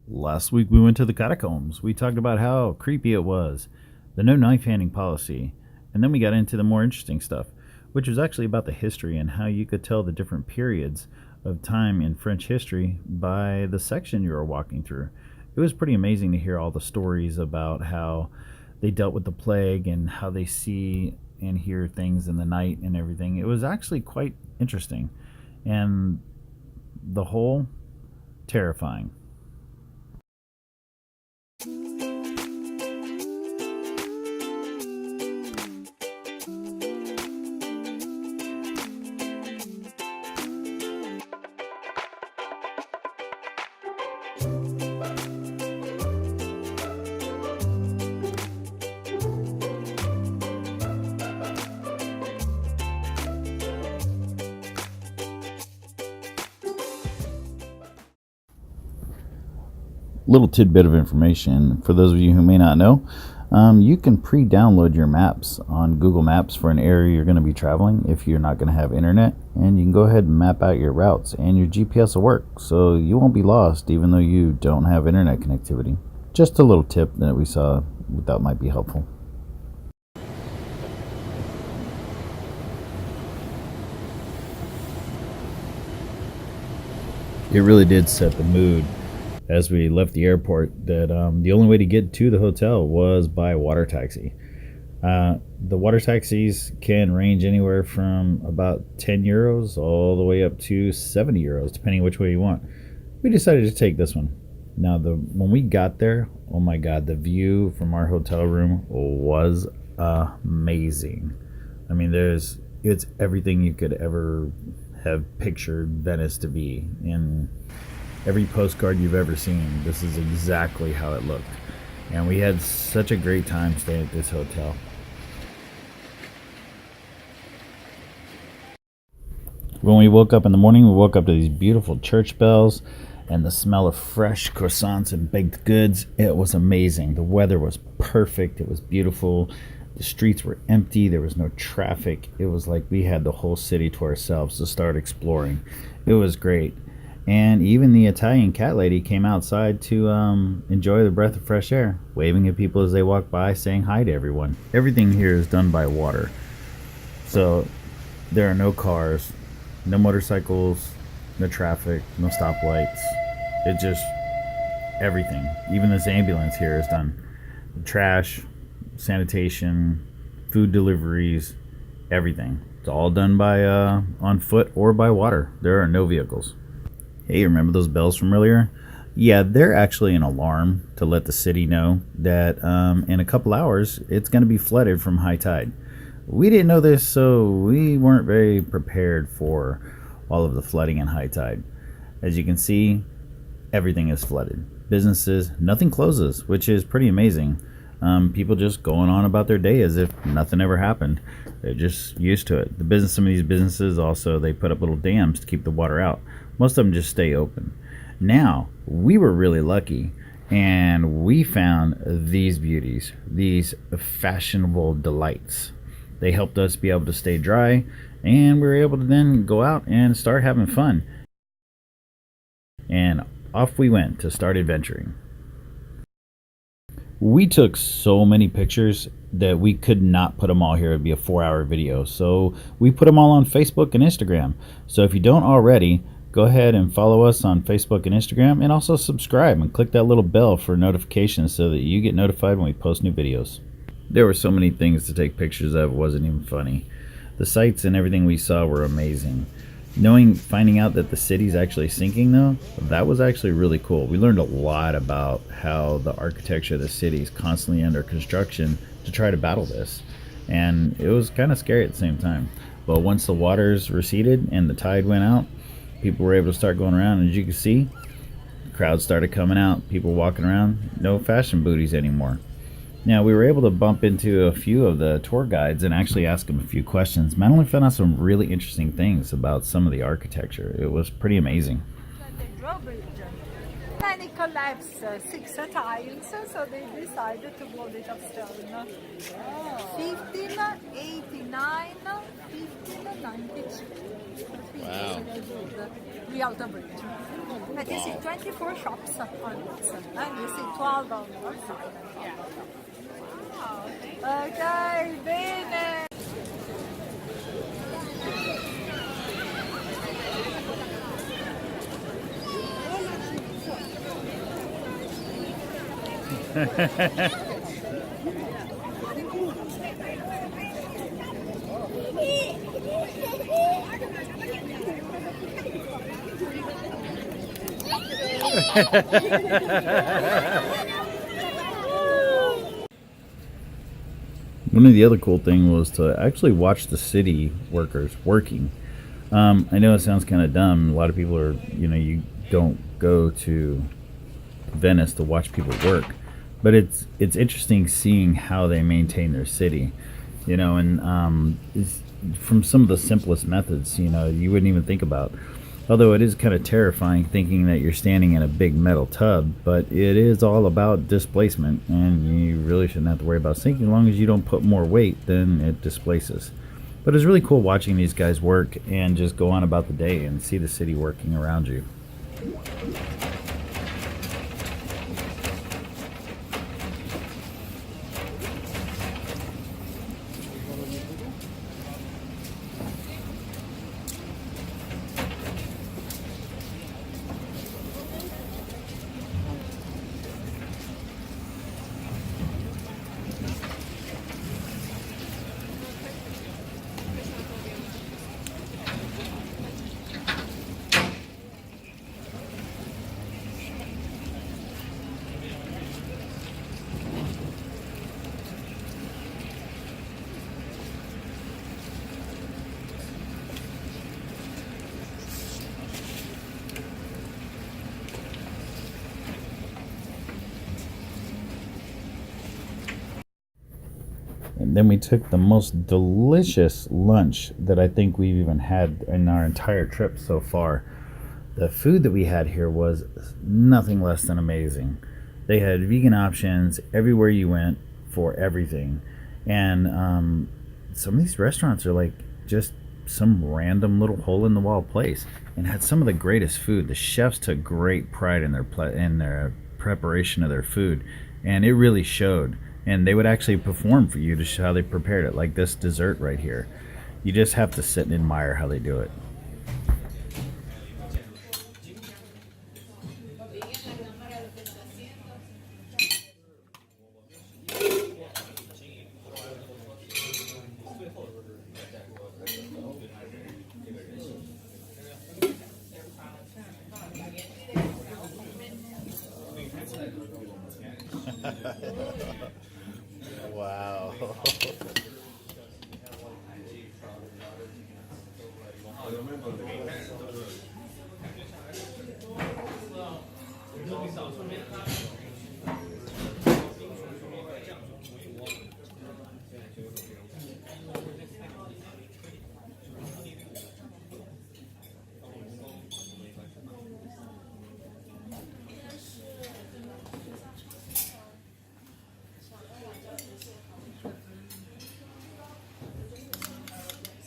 Last week we went to the catacombs. We talked about how creepy it was, the no knife handing policy, and then we got into the more interesting stuff, which was actually about the history and how you could tell the different periods of time in French history by the section you were walking through. It was pretty amazing to hear all the stories about how they dealt with the plague and how they see and hear things in the night and everything. It was actually quite interesting, and the whole terrifying. Little tidbit of information for those of you who may not know. You can pre-download your maps on Google Maps for an area you're going to be traveling if you're not going to have internet, and you can go ahead and map out your routes, and your GPS will work, so you won't be lost even though you don't have internet connectivity. Just a little tip that we saw that might be helpful. It really did set the mood as we left the airport that the only way to get to the hotel was by water taxi. The water taxis can range anywhere from about 10 euros all the way up to 70 euros, depending which way you want. We decided to take this one. Now, when we got there, oh my God, the view from our hotel room was amazing. I mean, it's everything you could ever have pictured Venice to be in every postcard you've ever seen. This is exactly how it looked, and we had such a great time staying at this hotel. When we woke up in the morning, we woke up to these beautiful church bells and the smell of fresh croissants and baked goods. It was amazing. The weather was perfect. It was beautiful. The streets were empty. There was no traffic. It was like we had the whole city to ourselves to start exploring. It was great. And even the Italian cat lady came outside to enjoy the breath of fresh air, waving at people as they walked by, saying hi to everyone. Everything here is done by water. So there are no cars, no motorcycles, no traffic, no stoplights. It just, everything. Even this ambulance here is done. Trash, sanitation, food deliveries, everything. It's all done by on foot or by water. There are no vehicles. Hey, remember those bells from earlier? Yeah, they're actually an alarm to let the city know that in a couple hours it's going to be flooded from high tide. We didn't know this, so we weren't very prepared for all of the flooding and high tide. As you can see, everything is flooded. Businesses, nothing closes, which is pretty amazing. People just going on about their day as if nothing ever happened. They're just used to it. Some of these businesses also, they put up little dams to keep the water out. Most of them just stay open. Now, we were really lucky, and we found these beauties, these fashionable delights. They helped us be able to stay dry, and we were able to then go out and start having fun. And off we went to start adventuring. We took so many pictures that we could not put them all here. It'd be a 4-hour video. So we put them all on Facebook and Instagram. So if you don't already, go ahead and follow us on Facebook and Instagram, and also subscribe and click that little bell for notifications so that you get notified when we post new videos. There were so many things to take pictures of, it wasn't even funny. The sights and everything we saw were amazing. Finding out that the city's actually sinking though, that was actually really cool. We learned a lot about how the architecture of the city is constantly under construction to try to battle this. And it was kind of scary at the same time. But once the waters receded and the tide went out, people were able to start going around, and as you can see, the crowd started coming out, people walking around, no fashion booties anymore. Now, we were able to bump into a few of the tour guides and actually ask them a few questions. Not only found out some really interesting things about some of the architecture, it was pretty amazing. Then it collapsed 6 tiles, so they decided to build it of stone. 1589, 15, 92. Wow. The outer bridge. But you see 24 shops on this, and you see 12 on the other side. Wow. Okay, Venice. One of the other cool thing was to actually watch the city workers working. I know it sounds kind of dumb. A lot of people are, you don't go to Venice to watch people work, but it's interesting seeing how they maintain their city, and it's from some of the simplest methods, you wouldn't even think about. Although it is kind of terrifying thinking that you're standing in a big metal tub, but it is all about displacement, and you really shouldn't have to worry about sinking as long as you don't put more weight than it displaces. But it's really cool watching these guys work and just go on about the day and see the city working around you. And then we took the most delicious lunch that I think we've even had in our entire trip so far. The food that we had here was nothing less than amazing. They had vegan options everywhere you went for everything. And some of these restaurants are like just some random little hole in the wall place and had some of the greatest food. The chefs took great pride in their preparation of their food, and it really showed. And they would actually perform for you to show how they prepared it, like this dessert right here. You just have to sit and admire how they do it. Wow.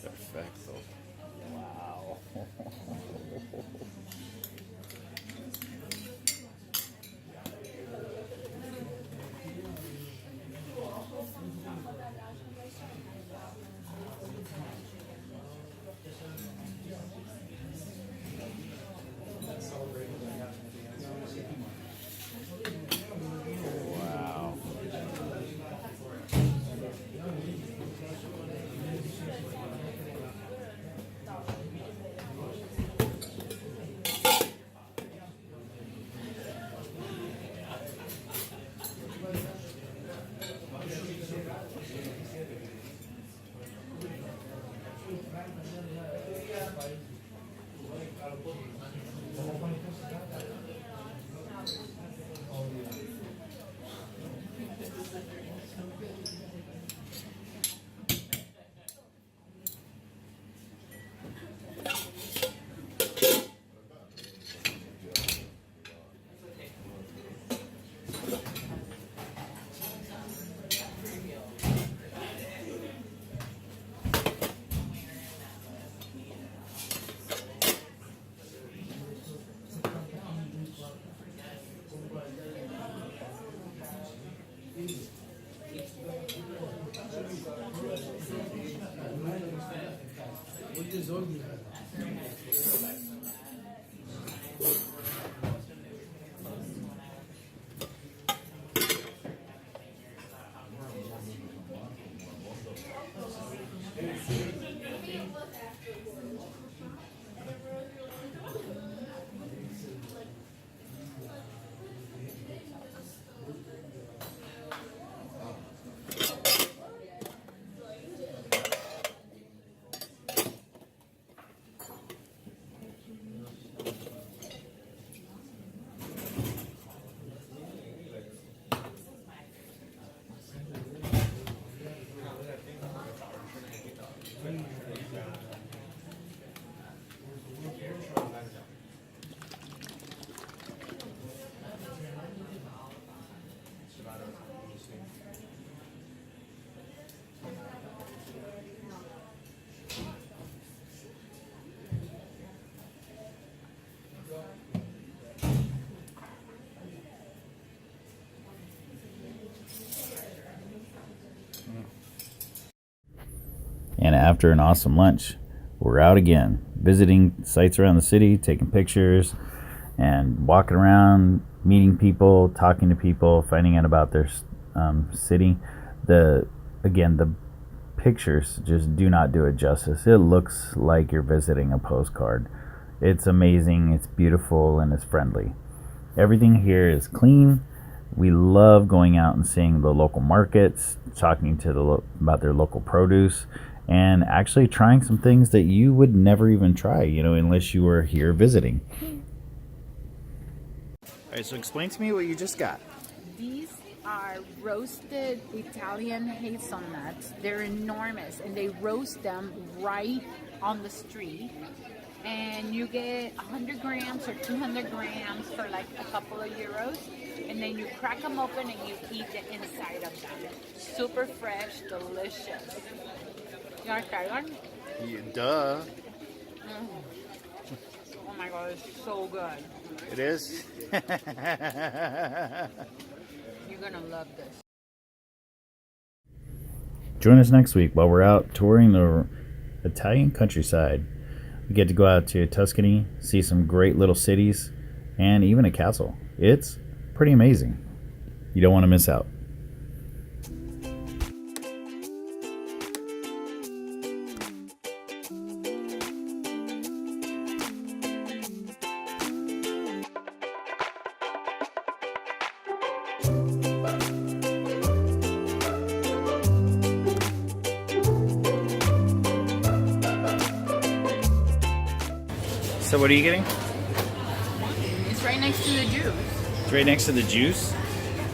Perfecto. Wow. And after an awesome lunch, we're out again, visiting sites around the city, taking pictures, and walking around, meeting people, talking to people, finding out about their city. The pictures just do not do it justice. It looks like you're visiting a postcard. It's amazing, it's beautiful, and it's friendly. Everything here is clean. We love going out and seeing the local markets, talking to about their local produce, and actually trying some things that you would never even try, unless you were here visiting. All right, so explain to me what you just got. These are roasted Italian hazelnuts. They're enormous, and they roast them right on the street. And you get 100 grams or 200 grams for like a couple of euros. And then you crack them open and you eat the inside of them. Super fresh, delicious. You want to try one? Yeah, duh. Oh my god, it's so good. It is? You're gonna love this. Join us next week while we're out touring the Italian countryside. We get to go out to Tuscany, see some great little cities, and even a castle. It's pretty amazing. You don't want to miss out. So what are you getting? It's right next to the juice. It's right next to the juice.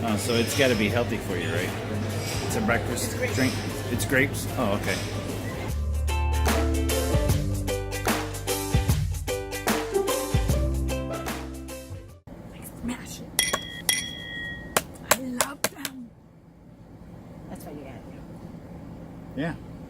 Oh, so it's got to be healthy for you, right? It's a breakfast drink. It's grapes. Oh, okay. Smash it. I love them. That's what you gotta do. Yeah.